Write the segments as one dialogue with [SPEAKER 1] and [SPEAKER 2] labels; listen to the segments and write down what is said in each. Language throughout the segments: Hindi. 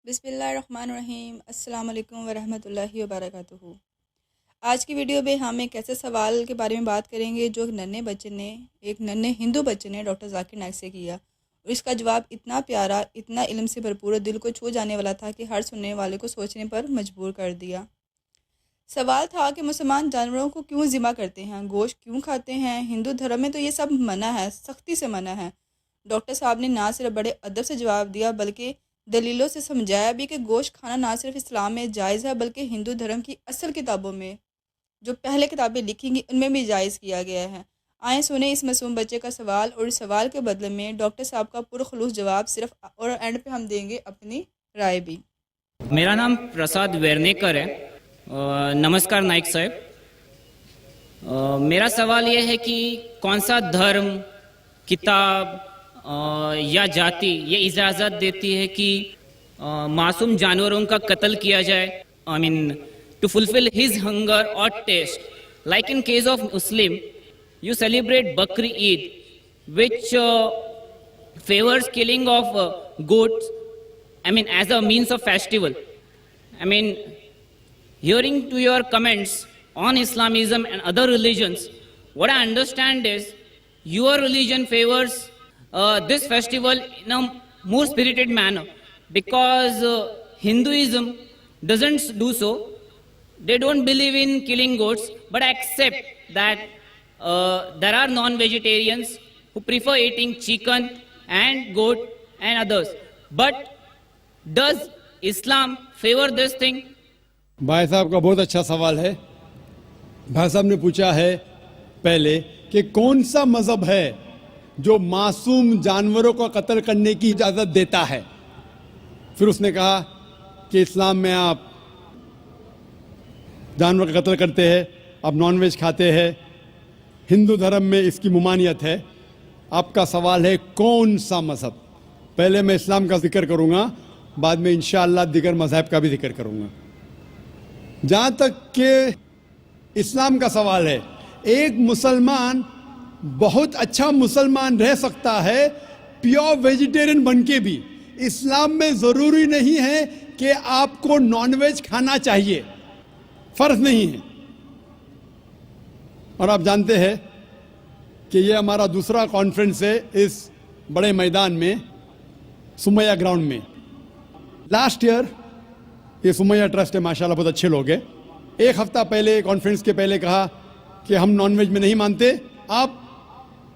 [SPEAKER 1] बिस्मिल्लाहिर्रहमानिर्रहीम अस्सलाम वालेकुम वरहमतुल्लाहि वबरकातुहू। आज की वीडियो में हम एक ऐसे सवाल के बारे में बात करेंगे जो एक नन्हे हिंदू बच्चे ने डॉक्टर जाकिर नाइक से किया और इसका जवाब इतना प्यारा, इतना इल्म से भरपूर और दिल को छू जाने वाला था कि हर सुनने वाले को सोचने पर मजबूर कर दिया। सवाल था कि मुसलमान जानवरों को क्यों ज़िबा करते हैं, गोश्त क्यों खाते हैं। हिंदू धर्म में तो ये सब मना है, सख्ती से मना है। डॉक्टर साहब ने ना सिर्फ बड़े अदब से जवाब दिया बल्कि दलीलों से समझाया भी कि गोश्त खाना ना सिर्फ इस्लाम में जायज़ है बल्कि हिंदू धर्म की असल किताबों में, जो पहले किताबें लिखी गई, उनमें भी जायज़ किया गया है। आए सुने इस मासूम बच्चे का सवाल और इस सवाल के बदले में डॉक्टर साहब का पुरखलूस जवाब सिर्फ, और एंड पे हम देंगे अपनी राय भी।
[SPEAKER 2] मेरा नाम प्रसाद वेरनेकर है। नमस्कार नाइक साहब। मेरा सवाल यह है कि कौन सा धर्म, किताब या जाति ये इजाज़त देती है कि मासूम जानवरों का कत्ल किया जाए, I mean to fulfil his hunger और टेस्ट। Like in case of Muslim, you celebrate Bakri Eid, which favors killing of goats, I mean, as a means of festival. I mean, hearing to your comments on Islamism and other religions, what I understand is your religion favors this festival in a more spirited manner, because Hinduism doesn't do so. They don't believe in killing goats, but accept that there are non-vegetarians who prefer eating chicken and goat and others. But does Islam favor this thing?
[SPEAKER 3] भाई साहब का बहुत अच्छा सवाल है। भाई साहब ने पूछा है पहले कि कौन सा मजहब है जो मासूम जानवरों को कत्ल करने की इजाज़त देता है। फिर उसने कहा कि इस्लाम में आप जानवर का कत्ल करते हैं, आप नॉनवेज खाते हैं, हिंदू धर्म में इसकी मुमानियत है। आपका सवाल है कौन सा मज़हब। पहले मैं इस्लाम का जिक्र करूँगा, बाद में इंशाअल्लाह दिगर मज़हब का भी जिक्र करूँगा। जहाँ तक कि इस्लाम का सवाल है, एक मुसलमान बहुत अच्छा मुसलमान रह सकता है प्योर वेजिटेरियन बन के भी। इस्लाम में ज़रूरी नहीं है कि आपको नॉनवेज खाना चाहिए, फ़र्ज नहीं है। और आप जानते हैं कि ये हमारा दूसरा कॉन्फ्रेंस है इस बड़े मैदान में, सुमैया ग्राउंड में। लास्ट ईयर ये सुमैया ट्रस्ट है, माशाल्लाह बहुत अच्छे लोग हैं। एक हफ्ता पहले कॉन्फ्रेंस के पहले कहा कि हम नॉनवेज में नहीं मानते, आप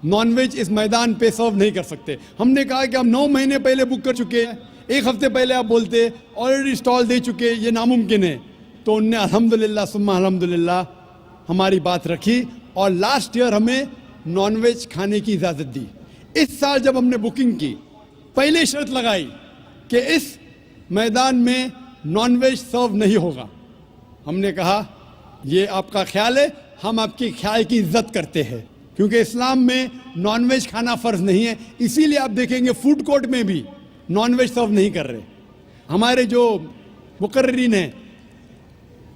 [SPEAKER 3] नॉनवेज इस मैदान पे सर्व नहीं कर सकते। हमने कहा कि हम 9 महीने पहले बुक कर चुके हैं, एक हफ्ते पहले आप बोलते ऑलरेडी स्टॉल दे चुके, ये नामुमकिन है। तो उनने अल्हम्दुलिल्लाह सुम्मा अल्हम्दुलिल्लाह हमारी बात रखी और लास्ट ईयर हमें नॉनवेज खाने की इजाज़त दी। इस साल जब हमने बुकिंग की, पहले शर्त लगाई कि इस मैदान में नॉनवेज सर्व नहीं होगा। हमने कहा ये आपका ख्याल है, हम आपके ख्याल की इज्जत करते हैं, क्योंकि इस्लाम में नॉनवेज खाना फ़र्ज नहीं है। इसीलिए आप देखेंगे फूड कोर्ट में भी नॉनवेज सर्व नहीं कर रहे। हमारे जो मुकर्रिरीन हैं,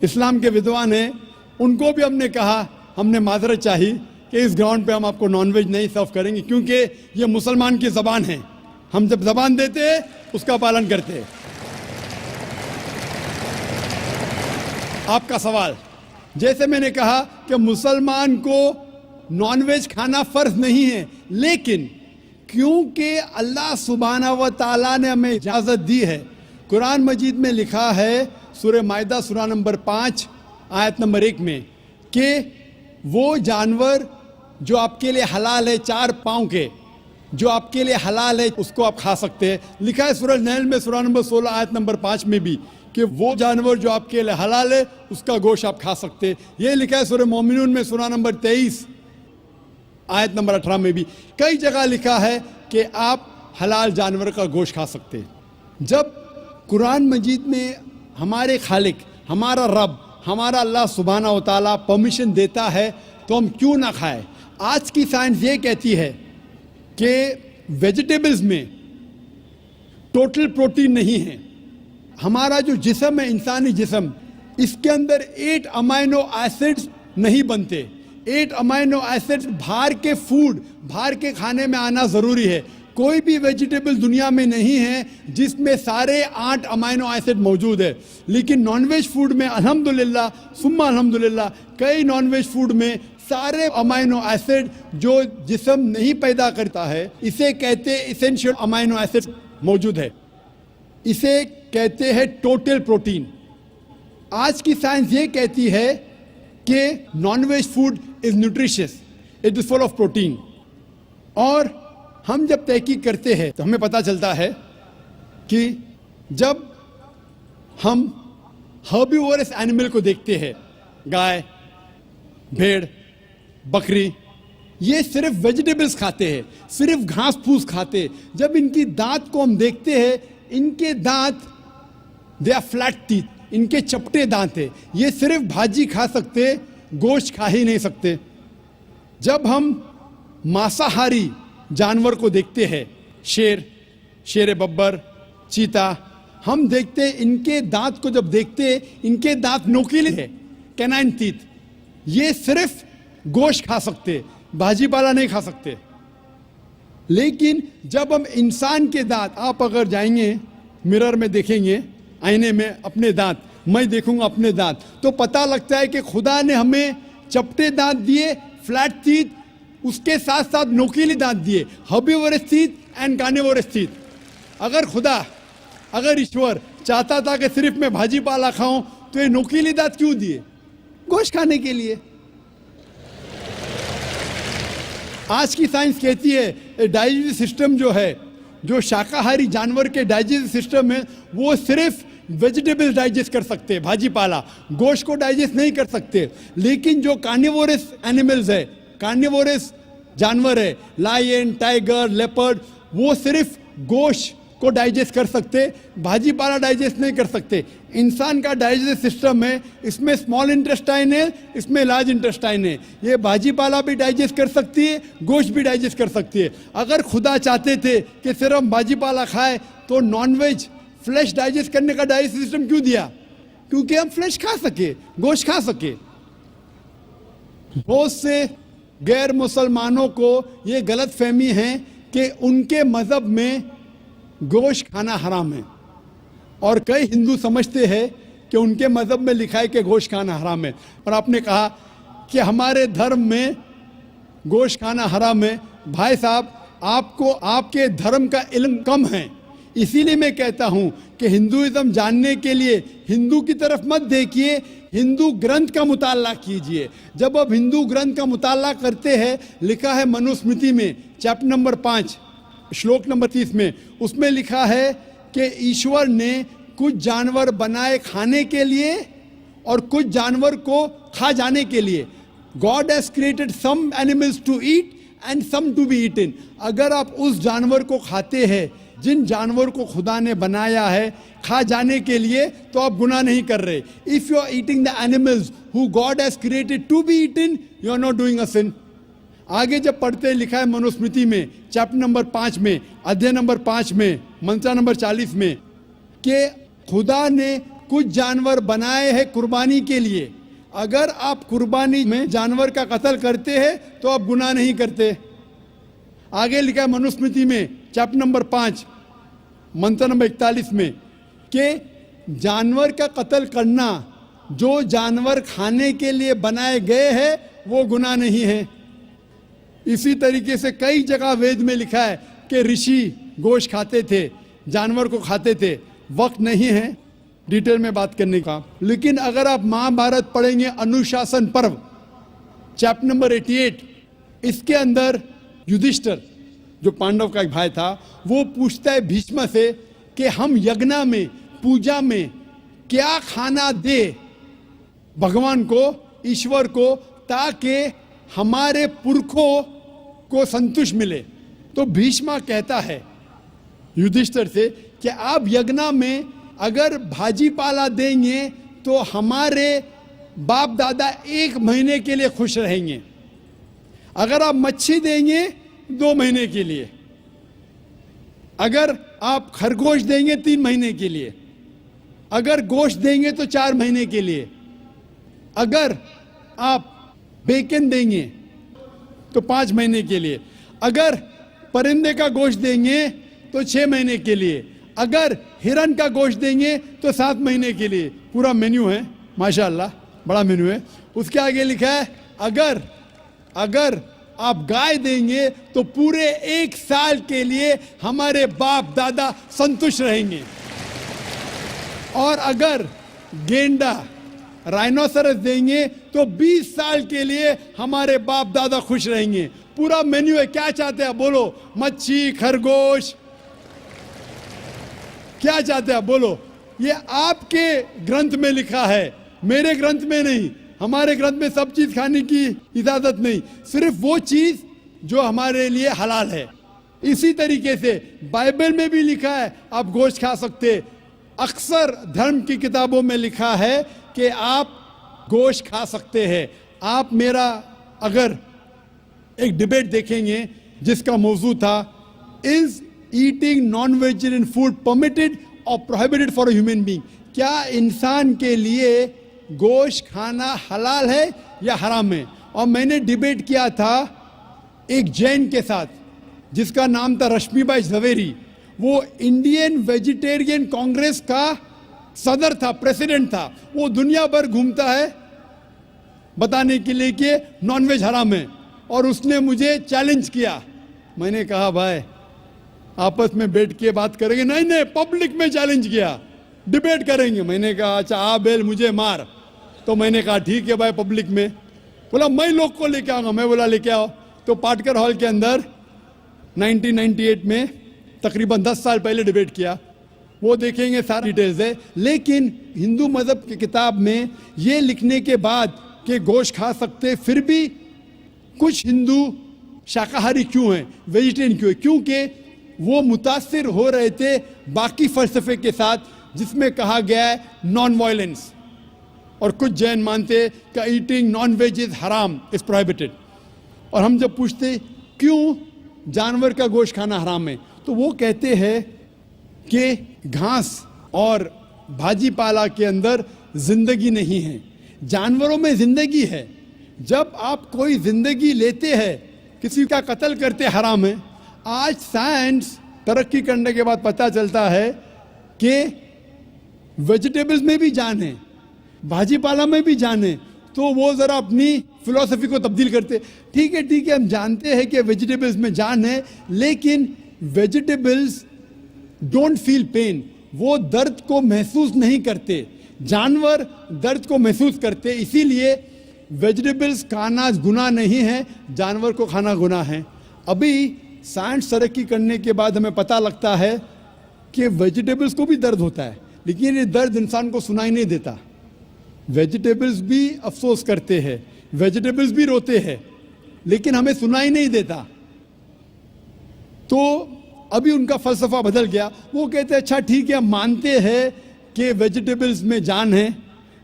[SPEAKER 3] इस्लाम के विद्वान हैं, उनको भी हमने कहा, हमने माजरत चाही कि इस ग्राउंड पे हम आपको नॉनवेज नहीं सर्व करेंगे, क्योंकि ये मुसलमान की ज़बान है। हम जब ज़बान देते हैं उसका पालन करते हैं। आपका सवाल, जैसे मैंने कहा कि मुसलमान को नॉनवेज खाना फ़र्ज नहीं है, लेकिन क्योंकि अल्लाह सुब्हाना व तआला ने हमें इजाज़त दी है। कुरान मजीद में लिखा है सूरह माइदा सूरा नंबर 5 आयत नंबर 1 में कि वो जानवर जो आपके लिए हलाल है, 4 पाँव के, जो आपके लिए हलाल है उसको आप खा सकते हैं। लिखा है सूरह नहल में सूरा नंबर 16 आयत नंबर 5 में भी कि वो जानवर जो आपके लिए हलाल है उसका गोश्त आप खा सकते हैं। ये लिखा है सूरह मोमिनून में सूरा नंबर 23 आयत नंबर 18 में भी। कई जगह लिखा है कि आप हलाल जानवर का गोश्त खा सकते हैं। जब कुरान मजीद में हमारे खालिक, हमारा रब, हमारा अल्लाह सुब्हाना व तआला परमिशन देता है तो हम क्यों ना खाएं। आज की साइंस ये कहती है कि वेजिटेबल्स में टोटल प्रोटीन नहीं है। हमारा जो जिस्म है, इंसानी जिस्म, इसके अंदर 8 अमाइनो एसिड्स नहीं बनते। 8 अमाइनो एसिड्स बाहर के फूड, बाहर के खाने में आना ज़रूरी है। कोई भी वेजिटेबल दुनिया में नहीं है जिसमें सारे 8 अमाइनो एसिड मौजूद है, लेकिन नॉनवेज फूड में अल्हम्दुलिल्लाह सुम्मा अल्हम्दुलिल्लाह कई नॉनवेज फूड में सारे अमाइनो एसिड जो जिस्म नहीं पैदा करता है, इसे कहते इसेंशियल अमाइनो एसिड मौजूद है। इसे कहते हैं टोटल प्रोटीन। आज की साइंस ये कहती है कि non veg food is nutritious, it is full of protein. और हम जब तहकीक करते हैं तो हमें पता चलता है कि जब हम हर्बिवोरस एनिमल को देखते हैं, गाय, भेड़, बकरी, ये सिर्फ वेजिटेबल्स खाते हैं, सिर्फ घास फूस खाते हैं। जब इनकी दांत को हम देखते हैं, इनके दांत दे आर फ्लैट टीथ, इनके चपटे दांत है। ये सिर्फ भाजी खा सकते, गोश्त खा ही नहीं सकते। जब हम मांसाहारी जानवर को देखते हैं, शेर बब्बर, चीता, हम देखते हैं इनके दांत को जब देखते हैं, इनके दांत नोकीले हैं, कैनाइन टीथ। ये सिर्फ गोश्त खा सकते, भाजी पाला नहीं खा सकते। लेकिन जब हम इंसान के दांत, आप अगर जाएंगे मिरर में देखेंगे, आईने में अपने दांत, मैं देखूंगा अपने दांत, तो पता लगता है कि खुदा ने हमें चपटे दांत दिए, फ्लैट टीथ, उसके साथ साथ नोकीले दांत दिए, herbivores teeth and carnivorous teeth. अगर ईश्वर चाहता था कि सिर्फ मैं भाजी पाला खाऊं, तो ये नोकीले दांत क्यों दिए? गोश्त खाने के लिए। आज की साइंस कहती है डाइजेस्टिव सिस्टम जो है, जो शाकाहारी जानवर के डाइजेस्टिव सिस्टम है, वो सिर्फ वेजिटेबल्स डाइजेस्ट कर सकते हैं, भाजी पाला, गोश्त को डाइजेस्ट नहीं कर सकते। लेकिन जो कार्निवोरस एनिमल्स है, कार्निवोरस जानवर है, लायन, टाइगर, लेपर्ड, वो सिर्फ गोश्त को डाइजेस्ट कर सकते, भाजी पाला डाइजेस्ट नहीं कर सकते। इंसान का डाइजेस्टिव सिस्टम है, इसमें स्मॉल इंटेस्टाइन है, इसमें लार्ज इंटेस्टाइन है। ये भाजी पाला भी डाइजेस्ट कर सकती है, गोश्त भी डाइजेस्ट कर सकती है। अगर खुदा चाहते थे कि सिर्फ हम भाजी पाला खाए, तो नॉनवेज फ्लैश डाइजेस्ट करने का डाइजेस्टिव सिस्टम क्यों दिया? क्योंकि हम फ्लैश खा सके, गोश्त खा सके। बहुत से गैर मुसलमानों को ये गलत फहमी है कि उनके मजहब में गोश्त खाना हराम है, और कई हिंदू समझते हैं कि उनके मजहब में लिखा है कि गोश्त खाना हराम है। और आपने कहा कि हमारे धर्म में गोश्त खाना हराम है। भाई साहब, आपको आपके धर्म का इल्म कम है, इसीलिए मैं कहता हूं कि हिंदुइज्म जानने के लिए हिंदू की तरफ मत देखिए, हिंदू ग्रंथ का मुताला कीजिए। जब आप हिंदू ग्रंथ का मुताला करते हैं, लिखा है मनुस्मृति में चैप्टर नंबर 5 श्लोक नंबर 30 में, उसमें लिखा है कि ईश्वर ने कुछ जानवर बनाए खाने के लिए और कुछ जानवर को खा जाने के लिए। God has created some animals to eat and some to be eaten. अगर आप उस जानवर को खाते हैं जिन जानवर को खुदा ने बनाया है खा जाने के लिए, तो आप गुनाह नहीं कर रहे। If you are eating the animals who God has created to be eaten, you are not doing a sin. आगे जब पढ़ते लिखा है मनुस्मृति में चैप्टर नंबर 5 में, अध्याय नंबर 5 में, मंत्र नंबर 40 में, कि खुदा ने कुछ जानवर बनाए हैं कुर्बानी के लिए। अगर आप कुर्बानी में जानवर का कत्ल करते हैं तो आप गुनाह नहीं करते। आगे लिखा है मनुस्मृति में चैप्टर नंबर 5 मंत्र नंबर 41 में कि जानवर का कत्ल करना जो जानवर खाने के लिए बनाए गए हैं वो गुनाह नहीं है। इसी तरीके से कई जगह वेद में लिखा है कि ऋषि गोश्त खाते थे, जानवर को खाते थे। वक्त नहीं है डिटेल में बात करने का, लेकिन अगर आप महाभारत पढ़ेंगे अनुशासन पर्व चैप्टर नंबर 88, इसके अंदर युधिष्ठिर जो पांडव का एक भाई था, वो पूछता है भीष्म से कि हम यज्ञ में, पूजा में क्या खाना दे भगवान को, ईश्वर को, ताकि हमारे पुरखों को संतुष्ट मिले। तो भीष्म कहता है युधिष्ठिर से कि आप यज्ञ में अगर भाजी पाला देंगे तो हमारे बाप दादा 1 महीने के लिए खुश रहेंगे। अगर आप मच्छी देंगे 2 महीने के लिए, अगर आप खरगोश देंगे 3 महीने के लिए, अगर गोश्त देंगे तो 4 महीने के लिए, अगर आप बेकन देंगे तो 5 महीने के लिए, अगर परिंदे का गोश्त देंगे तो 6 महीने के लिए, अगर हिरन का गोश्त देंगे तो 7 महीने के लिए। पूरा मेन्यू है माशाअल्लाह, बड़ा मेन्यू है। उसके आगे लिखा है अगर आप गाय देंगे तो पूरे 1 साल के लिए हमारे बाप दादा संतुष्ट रहेंगे, और अगर गेंडा राइनोसरस देंगे तो 20 साल के लिए हमारे बाप दादा खुश रहेंगे। पूरा मेन्यू है। क्या चाहते हैं बोलो? मच्छी, खरगोश, क्या चाहते हैं बोलो? ये आपके ग्रंथ में लिखा है, मेरे ग्रंथ में नहीं। हमारे ग्रंथ में सब चीज खाने की इजाजत नहीं, सिर्फ वो चीज जो हमारे लिए हलाल है। इसी तरीके से बाइबल में भी लिखा है आप गोश्त खा सकते। अक्सर धर्म की किताबों में लिखा है कि आप गोश्त खा सकते हैं। आप मेरा अगर एक डिबेट देखेंगे जिसका मौजू था is eating non vegetarian food permitted और prohibited for a human being, क्या इंसान के लिए गोश्त खाना हलाल है या हराम है? और मैंने डिबेट किया था एक जैन के साथ जिसका नाम था रश्मिबाई झवेरी। वो इंडियन वेजिटेरियन कांग्रेस का सदर था, प्रेसिडेंट था। वो दुनिया भर घूमता है बताने के लिए कि नॉनवेज हराम है, और उसने मुझे चैलेंज किया। मैंने कहा भाई आपस में बैठ के बात करेंगे? नहीं, पब्लिक में चैलेंज किया, डिबेट करेंगे। मैंने कहा अच्छा आ बेल मुझे मार। तो मैंने कहा ठीक है भाई, पब्लिक में। बोला मैं लोग को लेके आऊंगा। मैं बोला लेके आओ। तो पाटकर हॉल के अंदर 1998 में तकरीबन 10 साल पहले डिबेट किया। वो देखेंगे, सारी डिटेल्स है। लेकिन हिंदू मजहब की किताब में ये लिखने के बाद कि गोश्त खा सकते, फिर भी कुछ हिंदू शाकाहारी क्यों हैं, वेजिटेरियन क्यों है? क्योंकि वो मुतासिर हो रहे थे बाकी फलसफे के साथ जिसमें कहा गया है नॉन वायलेंस, और कुछ जैन मानते कि ईटिंग नॉन वेज इज हराम, इज प्रोहिबिटेड। और हम जब पूछते क्यों जानवर का गोश्त खाना हराम है, तो वो कहते हैं कि घास और भाजी पाला के अंदर जिंदगी नहीं है, जानवरों में जिंदगी है। जब आप कोई जिंदगी लेते हैं, किसी का कत्ल करते हराम है। आज साइंस तरक्की करने के बाद पता चलता है कि वेजिटेबल्स में भी जान है, भाजी पाला में भी जान है। तो वो जरा अपनी फिलॉसफी को तब्दील करते। ठीक है, हम जानते हैं कि वेजिटेबल्स में जान है, लेकिन वेजिटेबल्स डोंट फील पेन, वो दर्द को महसूस नहीं करते। जानवर दर्द को महसूस करते, इसीलिए वेजिटेबल्स खाना गुनाह नहीं है, जानवर को खाना गुनाह है। अभी साइंस तरक्की करने के बाद हमें पता लगता है कि वेजिटेबल्स को भी दर्द होता है, लेकिन ये दर्द इंसान को सुनाई नहीं देता। वेजिटेबल्स भी अफसोस करते हैं, वेजिटेबल्स भी रोते हैं, लेकिन हमें सुनाई नहीं देता। तो अभी उनका फलसफा बदल गया। वो कहते हैं अच्छा ठीक है, हम मानते हैं कि वेजिटेबल्स में जान है,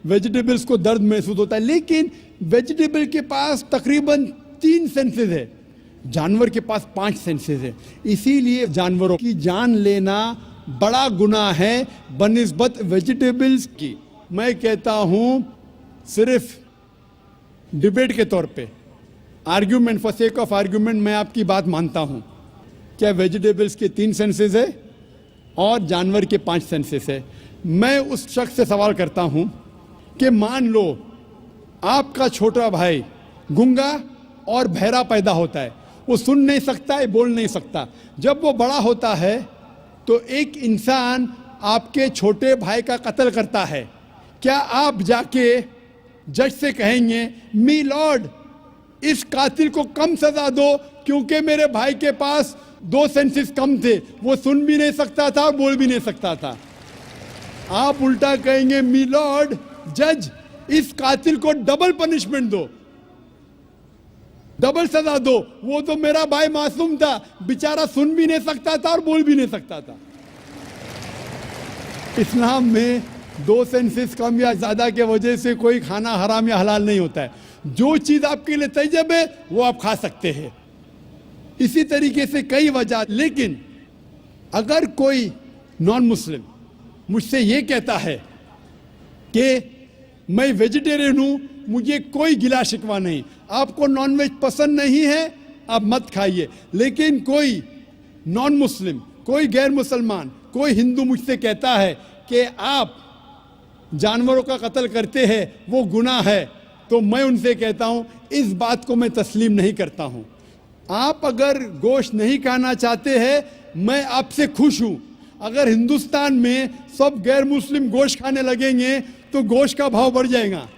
[SPEAKER 3] वेजिटेबल्स को दर्द महसूस होता है, लेकिन वेजिटेबल के पास तकरीबन 3 सेंसेस है, जानवर के पास 5 सेंसेस है। इसीलिए जानवरों की जान लेना बड़ा गुनाह है बनिस्बत वेजिटेबल्स की। मैं कहता हूं सिर्फ डिबेट के तौर पे, argument, for sake of argument, मैं आपकी बात मानता हूं। क्या वेजिटेबल्स के 3 सेंसेस है और जानवर के 5 सेंसेस है? मैं उस शख्स से सवाल करता हूं कि मान लो आपका छोटा भाई गूंगा और बहरा पैदा होता है, वो सुन नहीं सकता है, बोल नहीं सकता। जब वो बड़ा होता है तो एक इंसान आपके छोटे भाई का कत्ल करता है, क्या आप जाके जज से कहेंगे मी लॉर्ड इस कातिल को कम सजा दो क्योंकि मेरे भाई के पास 2 सेंसेस कम थे, वो सुन भी नहीं सकता था और बोल भी नहीं सकता था? आप उल्टा कहेंगे मी लॉर्ड जज इस कातिल को डबल पनिशमेंट दो, डबल सजा दो, वो तो मेरा भाई मासूम था, बेचारा सुन भी नहीं सकता था और बोल भी नहीं सकता था। इस्लाम में 2 सेंसेस कम या ज्यादा के वजह से कोई खाना हराम या हलाल नहीं होता है। जो चीज आपके लिए तैयब है वो आप खा सकते हैं। इसी तरीके से कई वजह। लेकिन अगर कोई नॉन मुस्लिम मुझसे ये कहता है कि मैं वेजिटेरियन हूं, मुझे कोई गिला शिकवा नहीं, आपको नॉनवेज पसंद नहीं है आप मत खाइए, लेकिन कोई नॉन मुस्लिम, कोई गैर मुसलमान, कोई हिंदू मुझसे कहता है कि आप जानवरों का कत्ल करते हैं वो गुनाह है, तो मैं उनसे कहता हूं इस बात को मैं तस्लीम नहीं करता हूं। आप अगर गोश्त नहीं खाना चाहते हैं, मैं आपसे खुश हूं। अगर हिंदुस्तान में सब गैर मुस्लिम गोश्त खाने लगेंगे तो गोश्त का भाव बढ़ जाएगा।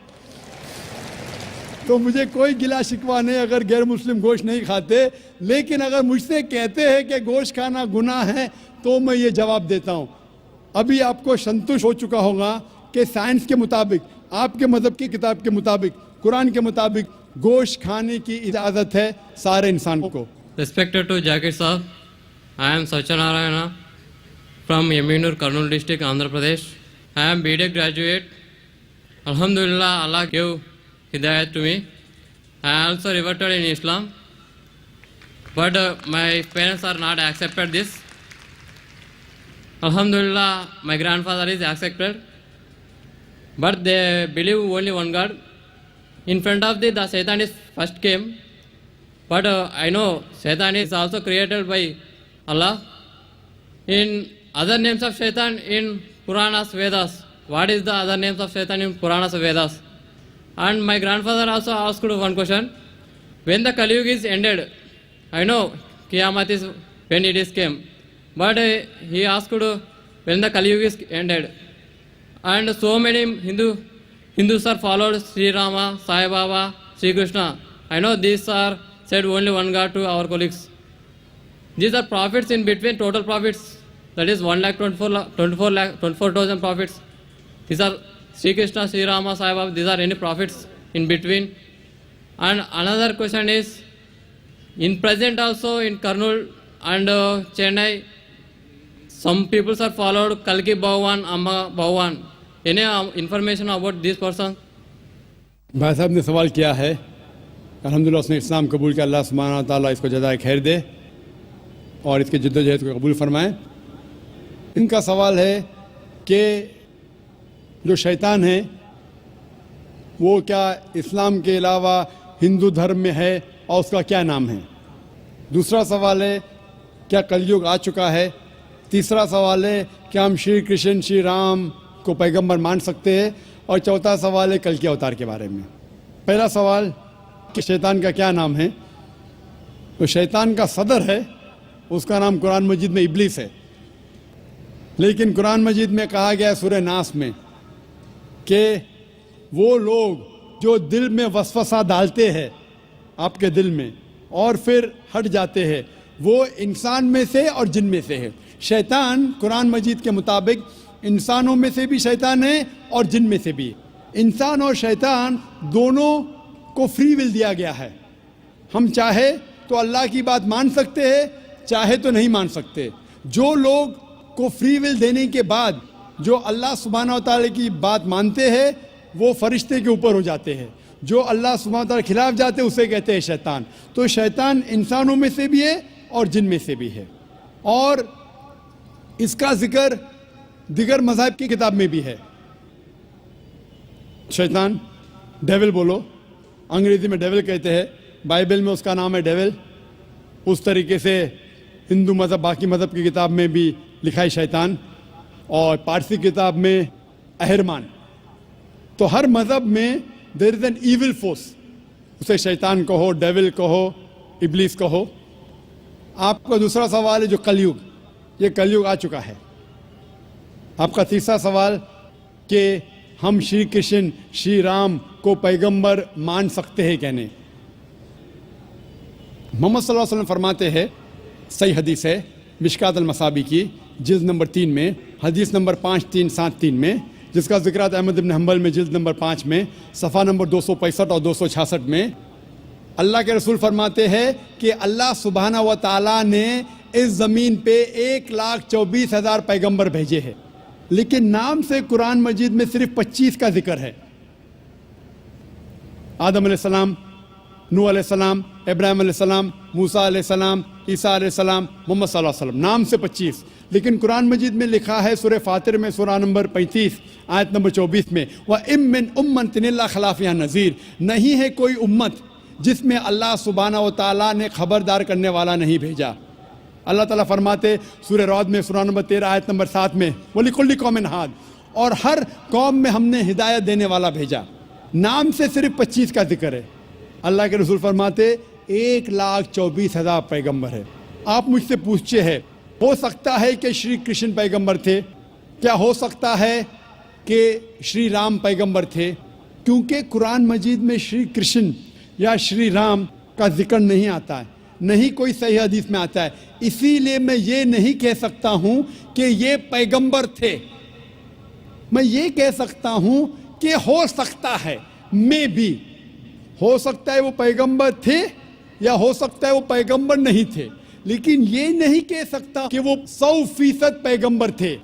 [SPEAKER 3] तो मुझे कोई गिला शिकवा नहीं अगर गैर मुस्लिम गोश्त नहीं खाते, लेकिन अगर मुझसे कहते हैं कि गोश्त खाना गुनाह है तो मैं ये जवाब देता हूं। अभी आपको संतुष्ट हो चुका होगा कि साइंस के मुताबिक, आपके मज़हब की किताब के मुताबिक, कुरान के मुताबिक गोश्त खाने की इजाज़त है सारे इंसान को।
[SPEAKER 4] Respected to Jakir Saab, I am Satyanarayana from Yeminur, Kurnool district, Andhra Pradesh. I am BTech graduate. Alhamdulillah, Allah gave Hidayat to me. I also reverted in Islam, but my parents are not accepted this. Alhamdulillah, my grandfather is accepted, but they believe only one God. In front of the Satan is first came, but I know Satan is also created by Allah. In other names of Satan in Puranas, Vedas, what is the other names of Satan in Puranas, Vedas? And my grandfather also asked one question. When the Kali Yuga is ended, I know Qiyamah is when it is came, but he asked when the Kali Yuga is ended. And so many Hindus are followed Sri Rama, Sai Baba, Sri Krishna. I know these are said only one God to our colleagues. These are prophets in between, total prophets. That is 1,24,000 prophets. These are Sri Krishna, Sri Rama, Sai Baba. These are any prophets in between. And another question is, in present also in Kurnool and Chennai, some people are followed Kalki Bhavan, Amma Bhavan. Any information about this person?
[SPEAKER 3] भाई साहब ने सवाल किया है, अल्हम्दुलिल्लाह उसने इस्लाम कबूल किया। अल्लाह सुब्हानहू व तआला इसको जज़ाए खैर दे और इसके जद्दोजहद को कबूल फरमाए। इनका सवाल है कि जो शैतान है वो क्या इस्लाम के अलावा हिंदू धर्म में है और उसका क्या नाम है। दूसरा सवाल है क्या कलयुग आ चुका है। तीसरा सवाल है क्या हम श्री कृष्ण श्री राम को पैगंबर मान सकते हैं। और चौथा सवाल है कल के अवतार के बारे में। पहला सवाल कि शैतान का क्या नाम है, तो शैतान का सदर है, उसका नाम कुरान मजीद में इब्लीस है। लेकिन कुरान मजीद में कहा गया है सूरह नास में कि वो लोग जो दिल में वसवसा डालते हैं आपके दिल में और फिर हट जाते हैं, वो इंसान में से और जिन में से है। शैतान कुरान मजीद के मुताबिक इंसानों में से भी शैतान है और जिन में से भी। इंसान और शैतान दोनों को फ्री विल दिया गया है। हम चाहे तो अल्लाह की बात मान सकते हैं, चाहे तो नहीं मान सकते। जो लोग को फ्री विल देने के बाद जो अल्लाह सुब्हानहू व तआला की बात मानते हैं वो फरिश्ते के ऊपर हो जाते हैं। जो अल्लाह सुब्हानहू व तआला के खिलाफ जाते हैं उसे कहते हैं शैतान। तो शैतान इंसानों में से भी है और जिन में से भी है। और इसका जिक्र दिगर मज़हब की किताब में भी है। शैतान डेविल बोलो, अंग्रेजी में डेविल कहते हैं, बाइबल में उसका नाम है डेविल। उस तरीके से हिंदू मज़हब बाकी मज़हब की किताब में भी लिखा है शैतान, और पारसी किताब में अहरमान। तो हर मज़हब में there is an evil force, उसे शैतान कहो, डेविल कहो, इब्लीस कहो। आपका दूसरा सवाल है जो कलयुग, ये कलयुग आ चुका है। आपका तीसरा सवाल कि हम श्री कृष्ण श्री राम को पैगंबर मान सकते हैं क्या नहीं। मोहम्मद सल्लल्लाहु अलैहि वसल्लम फरमाते हैं, सही हदीस है मिशकात अल मसाबी की जिल्द नंबर 3 में, हदीस नंबर 5373 में, जिसका जिक्र आता है अहमद इब्न हंबल में जिल्द नंबर 5 में, सफ़ा नंबर 265 और 266 में। अल्लाह के रसूल फरमाते हैं कि अल्लाह सुब्हानहू व तआला ने इस ज़मीन पे 1,24,000 पैगंबर भेजे हैं, लेकिन नाम से कुरान मजीद में सिर्फ 25 का जिक्र है। आदम अलैहिस्सलाम, नूह अलैहिस्सलाम, इब्राहिम अलैहिस्सलाम, मूसा अलैहिस्सलाम, ईसा अलैहिस्सलाम, मोहम्मद सल्लल्लाहु अलैहि वसल्लम, नाम से 25। लेकिन कुरान मजीद में लिखा है सूरह फातिर में सूरह नंबर 35 आयत नंबर 24 में, व इम मिन उम्मतिन इल्ला खला फ़ीहा नज़ीर, नहीं है कोई उम्मत जिसमें अल्लाह सुब्हानहू व तआला ने खबरदार करने वाला नहीं भेजा। अल्लाह ताला फरमाते सूरह रौद में सूरा नंबर 13 आयत नंबर 7 में, वलिकुल्ली कौमिन हाद, और हर कौम में हमने हिदायत देने वाला भेजा। नाम से सिर्फ 25 का जिक्र है। अल्लाह के रसूल फरमाते 1,24,000 पैगंबर है। आप मुझसे पूछते हैं, हो सकता है कि श्री कृष्ण पैगंबर थे? क्या हो सकता है कि श्री राम पैगंबर थे? क्योंकि कुरान मजीद में श्री कृष्ण या श्री राम का जिक्र नहीं आता है, नहीं कोई सही हदीस में आता है। इसीलिए मैं ये नहीं कह सकता हूँ कि ये पैगंबर थे। मैं ये कह सकता हूँ कि हो सकता है, मे भी हो सकता है वो पैगंबर थे या हो सकता है वो पैगंबर नहीं थे, लेकिन ये नहीं कह सकता कि वो 100% पैगंबर थे।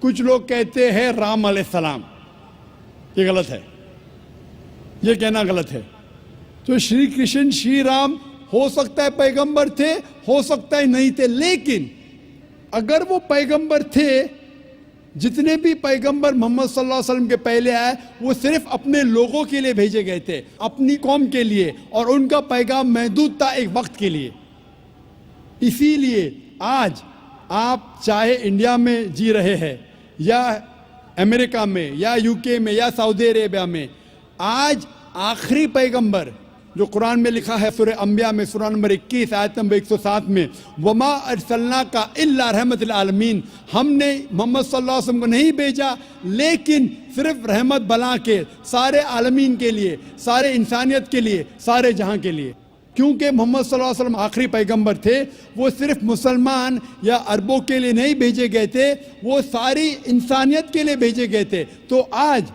[SPEAKER 3] कुछ लोग कहते हैं राम अलैहिस्सलाम, ये गलत है, ये कहना गलत है। तो श्री कृष्ण श्री राम हो सकता है पैगंबर थे, हो सकता है नहीं थे, लेकिन अगर वो पैगंबर थे, जितने भी पैगंबर मोहम्मद सल्लल्लाहु अलैहि वसल्लम के पहले आए वो सिर्फ अपने लोगों के लिए भेजे गए थे, अपनी कौम के लिए, और उनका पैगाम महदूद था एक वक्त के लिए। इसीलिए आज आप चाहे इंडिया में जी रहे हैं या अमेरिका में या यूके में या सऊदी अरेबिया में, आज आखिरी पैगंबर जो कुरान में लिखा है सूरह अंबिया में सूरा नंबर 21 आयत नंबर 107 में, वमा अरसलना का इल्ला रहमतुल आलमीन, हमने मोहम्मद सल्लल्लाहु अलैहि वसल्लम को नहीं भेजा लेकिन सिर्फ रहमत बना के सारे आलमीन के लिए, सारे इंसानियत के लिए, सारे जहां के लिए। क्योंकि मोहम्मद सल्लल्लाहु अलैहि वसल्लम आखिरी पैगंबर थे, वो सिर्फ मुसलमान या अरबों के लिए नहीं भेजे गए थे, वो सारी इंसानियत के लिए भेजे गए थे। तो आज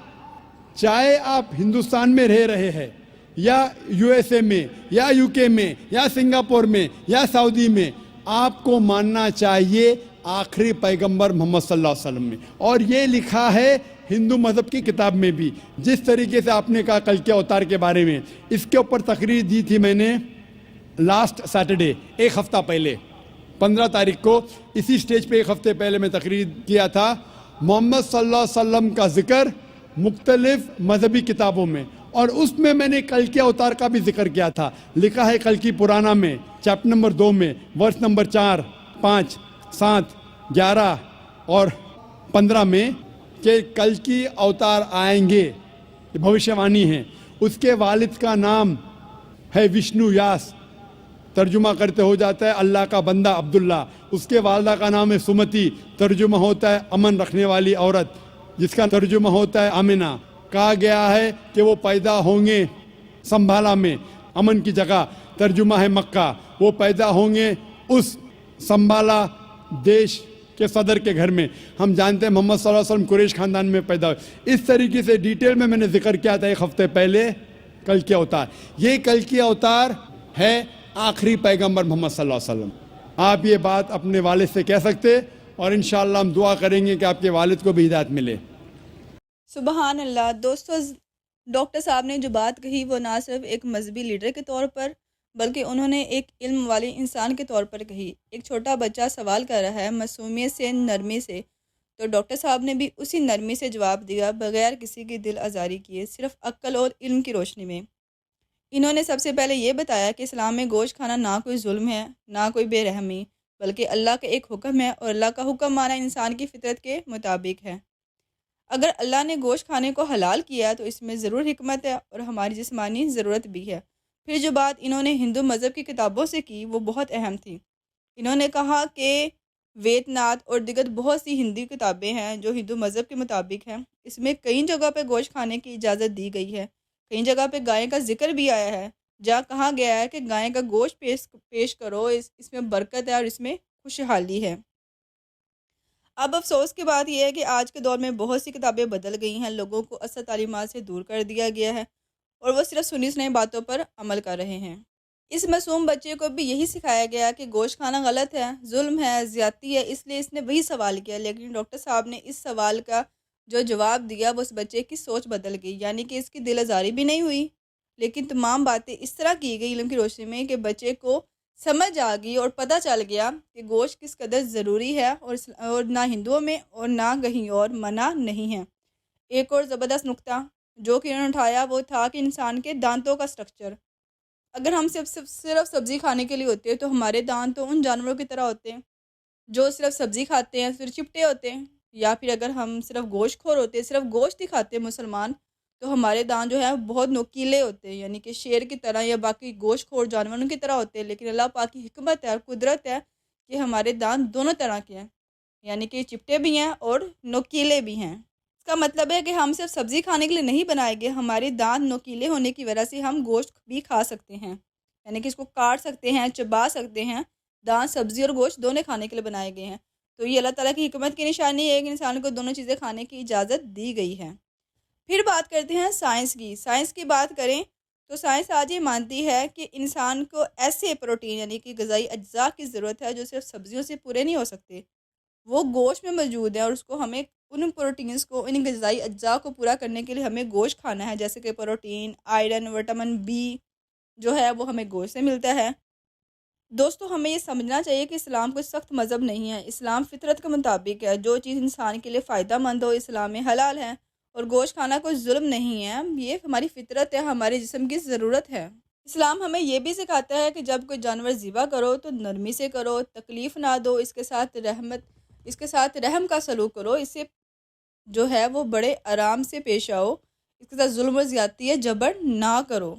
[SPEAKER 3] चाहे आप हिंदुस्तान में रह रहे हैं या यूएसए में या यूके में या सिंगापुर में या सऊदी में, आपको मानना चाहिए आखिरी पैगंबर मोहम्मद सल्लल्लाहु अलैहि वसल्लम में। और ये लिखा है हिंदू मज़हब की किताब में भी। जिस तरीके से आपने कहा कल के अवतार के बारे में, इसके ऊपर तकरीर दी थी मैंने लास्ट सैटरडे, एक हफ्ता पहले 15 तारीख को इसी स्टेज पे एक हफ्ते पहले मैं तकरीर किया था। मोहम्मद सल्लल्लाहु अलैहि वसल्लम का जिक्र मुख्तलिफ मजहबी किताबों में, और उसमें मैंने कल के अवतार का भी जिक्र किया था। लिखा है कल की पुराना में चैप्टर नंबर 2 में वर्ष नंबर 4, 5, 7, 11 और 15 में कि कल की अवतार आएंगे, ये भविष्यवाणी है। उसके वालिद का नाम है विष्णु यास, तर्जुमा करते हो जाता है अल्लाह का बंदा अब्दुल्ला। उसके वालदा का नाम है सुमति, तर्जुमा होता है अमन रखने वाली औरत, जिसका तर्जुमा होता है आमिना। कहा गया है कि वो पैदा होंगे संभाला में, अमन की जगह, तर्जुमा है मक्का। वो पैदा होंगे उस संभाला देश के सदर के घर में। हम जानते हैं मोहम्मद सल्लल्लाहु अलैहि वसल्लम कुरैश खानदान में पैदा हुए। इस तरीके से डिटेल में मैंने जिक्र किया था एक हफ्ते पहले कल के अवतार। ये कल की अवतार है आखिरी पैगंबर मोहम्मद सल्लल्लाहु अलैहि वसल्लम। आप ये बात अपने वालिद से कह सकते, और इंशाअल्लाह हम दुआ करेंगे कि आपके वालिद को भी हिदायत मिले।
[SPEAKER 1] सुबहान अल्लाह। दोस्तों, डॉक्टर साहब ने जो बात कही वो ना सिर्फ एक मजहबी लीडर के तौर पर बल्कि उन्होंने एक इल्म वाले इंसान के तौर पर कही। एक छोटा बच्चा सवाल कर रहा है मासूमियत से, नरमी से, तो डॉक्टर साहब ने भी उसी नरमी से जवाब दिया, बगैर किसी की दिल आज़ारी किए, सिर्फ अक्ल और इल्म की रोशनी में। इन्होंने सबसे पहले ये बताया कि इस्लाम में गोश्त खाना ना कोई जुल्म है, ना कोई बेरहमी, बल्कि अल्लाह का एक हुक्म है, और अल्लाह का हुक्म माना इंसान की फितरत के मुताबिक है। अगर अल्लाह ने गोश्त खाने को हलाल किया तो इसमें ज़रूर हिकमत है और हमारी जिस्मानी ज़रूरत भी है। फिर जो बात इन्होंने हिंदू मज़हब की किताबों से की वो बहुत अहम थी। इन्होंने कहा कि वेदनाथ और दिगर बहुत सी हिंदी किताबें हैं जो हिंदू मज़हब के मुताबिक हैं। इसमें कई जगह पे गोश्त खाने की इजाज़त दी गई है, कई जगह पे गाय का जिक्र भी आया है, जहाँ कहा गया है कि गाय का गोश्त पेश करो, इसमें बरकत है और इसमें खुशहाली है। अब अफसोस की बात यह है कि आज के दौर में बहुत सी किताबें बदल गई हैं, लोगों को असल तालीमात से दूर कर दिया गया है और वो सिर्फ सुनी सुनाई बातों पर अमल कर रहे हैं। इस मासूम बच्चे को भी यही सिखाया गया कि गोश्त खाना गलत है, जुल्म है, ज़्यादती है, इसलिए इसने वही सवाल किया। लेकिन डॉक्टर साहब ने इस सवाल का जो जवाब दिया वो उस बच्चे की सोच बदल गई, यानी कि इसकी दिल आज़ारी भी नहीं हुई, लेकिन तमाम बातें इस तरह की गई इल्म की रोशनी में कि बच्चे को समझ आ गई और पता चल गया कि गोश्त किस कदर ज़रूरी है और ना हिंदुओं में और ना कहीं और मना नहीं है। एक और ज़बरदस्त नुक्ता जो कि उन्होंने उठाया वो था कि इंसान के दांतों का स्ट्रक्चर। अगर हम सिर्फ सब्ज़ी खाने के लिए होते हैं तो हमारे दांत तो उन जानवरों की तरह होते हैं जो सिर्फ सब्ज़ी खाते हैं, फिर चिपटे होते हैं, या फिर अगर हम सिर्फ गोश्तखोर होते हैं, सिर्फ गोश्त ही खाते हैं मुसलमान, तो हमारे दांत जो है बहुत नुकीले होते हैं, यानी कि शेर की तरह या बाकी गोश्तखोर जानवरों की तरह होते हैं। लेकिन अल्लाह पाक की हिकमत है और कुदरत है कि हमारे दांत दोनों तरह के हैं, यानी कि चिपटे भी हैं और नुकीले भी हैं। इसका मतलब है कि हम सिर्फ सब्ज़ी खाने के लिए नहीं बनाए गए, हमारे दांत नुकीले होने की वजह से हम गोश्त भी खा सकते हैं, यानी कि इसको काट सकते हैं, चबा सकते हैं। दांत सब्ज़ी और गोश्त दोनों खाने के लिए बनाए गए हैं। तो ये अल्लाह ताला की हिकमत की निशानी है कि इंसान को दोनों चीज़ें खाने की इजाज़त दी गई है। फिर बात करते हैं साइंस की। साइंस की बात करें तो साइंस आज ये मानती है कि इंसान को ऐसे प्रोटीन यानी कि ग़िज़ाई अज्जा की ज़रूरत है जो सिर्फ सब्जियों से पूरे नहीं हो सकते, वो गोश्त में मौजूद है, और उसको हमें उन प्रोटीन्स को, इन ग़िज़ाई अज्जा को पूरा करने के लिए हमें गोश्त खाना है। जैसे कि प्रोटीन, आयरन, विटामिन बी जो है वो हमें गोश्त से मिलता है। दोस्तों, हमें ये समझना चाहिए कि इस्लाम कोई सख्त मज़हब नहीं है। इस्लाम फ़ितरत के मुताबिक है। जो चीज़ इंसान के लिए फ़ायदा मंद हो इस्लाम में हलाल है, और गोश्त खाना कोई जुल्म नहीं है। ये हमारी फ़ितरत है, हमारे जिस्म की ज़रूरत है। इस्लाम हमें ये भी सिखाता है कि जब कोई जानवर ज़िबा करो तो नरमी से करो, तकलीफ़ ना दो, इसके साथ रहम का सलूक करो, इससे जो है वो बड़े आराम से पेश आओ, इसके साथ जुल्म और ज़्यादती है जबर ना करो।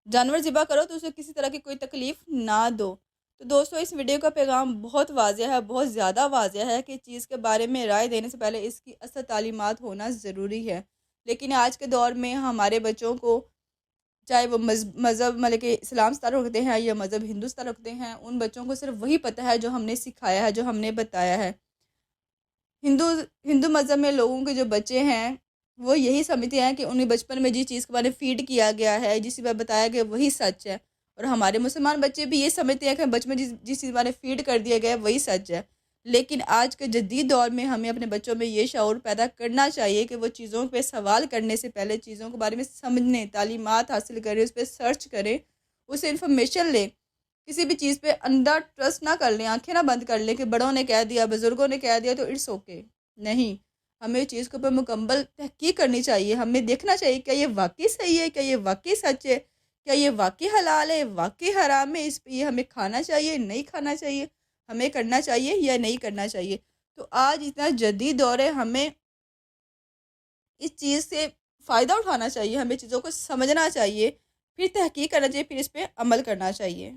[SPEAKER 1] जानवर ज़िबा करो तो उसे किसी तरह की कोई तकलीफ़ ना दो। तो दोस्तों, इस वीडियो का पैगाम बहुत वाज़ेह है, बहुत ज़्यादा वाज़ेह है कि चीज़ के बारे में राय देने से पहले इसकी असल तालीमात होना ज़रूरी है। लेकिन आज के दौर में हमारे बच्चों को, चाहे वो मज़हब मतलब कि इस्लाम से ताल्लुक़ रखते हैं या मज़हब हिंदू से ताल्लुक़ रखते हैं, उन बच्चों को सिर्फ वही पता है जो हमने सिखाया है, जो हमने बताया है। हिंदू हिंदू मज़हब में लोगों के जो बच्चे हैं वो यही समझते हैं कि उन्हें बचपन में जिस चीज़ के बारे में फ़ीड किया गया है, जिस बारे बताया गया वही सच है। और हमारे मुसलमान बच्चे भी ये समझते हैं कि बचपन में जिस चीज़ के बारे में फ़ीड कर दिया गया है वही सच है। लेकिन आज के जदीद दौर में हमें अपने बच्चों में ये शऊर पैदा करना चाहिए कि वो चीज़ों पे सवाल करने से पहले चीज़ों के बारे में समझने, तालीमात हासिल करें, उस पर सर्च करें, उससे इन्फॉर्मेशन लें। किसी भी चीज़ पे अंधा ट्रस्ट ना कर लें, आंखें ना बंद कर लें कि बड़ों ने कह दिया, बुज़ुर्गों ने कह दिया तो इट्स ओके। नहीं, हमें चीज़ के ऊपर मुकम्मल तहकीक करनी चाहिए। हमें देखना चाहिए क्या ये वाक़ई सही है, क्या ये वाक़ई सच है, क्या ये वाक़ई हलाल है, वाक़ई हराम है, इस ये हमें खाना चाहिए, नहीं खाना चाहिए, हमें करना चाहिए या नहीं करना चाहिए। तो आज इतना जदीद दौर है, हमें इस चीज़ से फ़ायदा उठाना चाहिए, हमें चीज़ों को समझना चाहिए, फिर तहकीक करना चाहिए, फिर इस पर अमल करना चाहिए।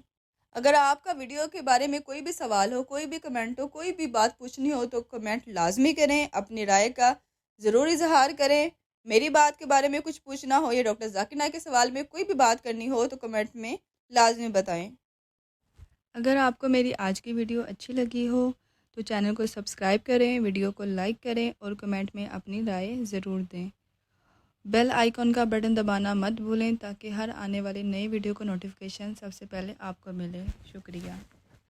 [SPEAKER 1] अगर आपका वीडियो के बारे में कोई भी सवाल हो, कोई भी कमेंट हो, कोई भी बात पूछनी हो तो कमेंट लाजमी करें, अपनी राय का ज़रूर इजहार करें। मेरी बात के बारे में कुछ पूछना हो या डॉक्टर जाकिर नाइक के सवाल में कोई भी बात करनी हो तो कमेंट में लाजमी बताएं। अगर आपको मेरी आज की वीडियो अच्छी लगी हो तो चैनल को सब्सक्राइब करें, वीडियो को लाइक करें और कमेंट में अपनी राय ज़रूर दें। बेल आइकॉन का बटन दबाना मत भूलें ताकि हर आने वाली नई वीडियो को नोटिफिकेशन सबसे पहले आपको मिले। शुक्रिया।